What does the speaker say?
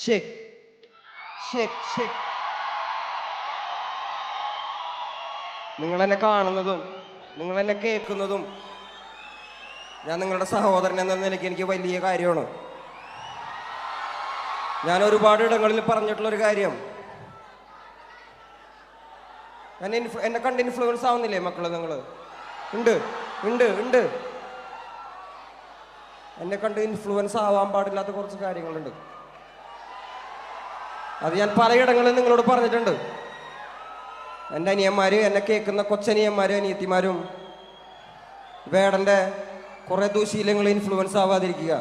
Shake, shake, shake. നിങ്ങൾ എന്നെ കാണുന്നതും നിങ്ങൾ എന്നെ കേൾക്കുന്നതും ഞാൻ നിങ്ങളുടെ സഹോദരൻ എന്ന നിലയ്ക്ക് എനിക്ക് വലിയ കാര്യമാണ്. ഞാൻ ഒരുപാട് ഇടങ്ങളിൽ പറഞ്ഞിട്ടുള്ളൊരു കാര്യം, എന്നെ കണ്ട് ഇൻഫ്ലുവൻസ് ആവുന്നില്ലേ മക്കള്? നിങ്ങൾ ഉണ്ട് ഉണ്ട് ഉണ്ട് എന്നെ കണ്ട് ഇൻഫ്ലുവൻസ് ആവാൻ പാടില്ലാത്ത കുറച്ച് കാര്യങ്ങളുണ്ട്. അത് ഞാൻ പലയിടങ്ങളിൽ നിങ്ങളോട് പറഞ്ഞിട്ടുണ്ട്. എൻ്റെ അനിയന്മാര്, എന്നെ കേൾക്കുന്ന കൊച്ചനിയന്മാരും അനിയത്തിമാരും വേടൻ്റെ കുറേ ദൂശീലങ്ങൾ ഇൻഫ്ലുവൻസ് ആവാതിരിക്കുക.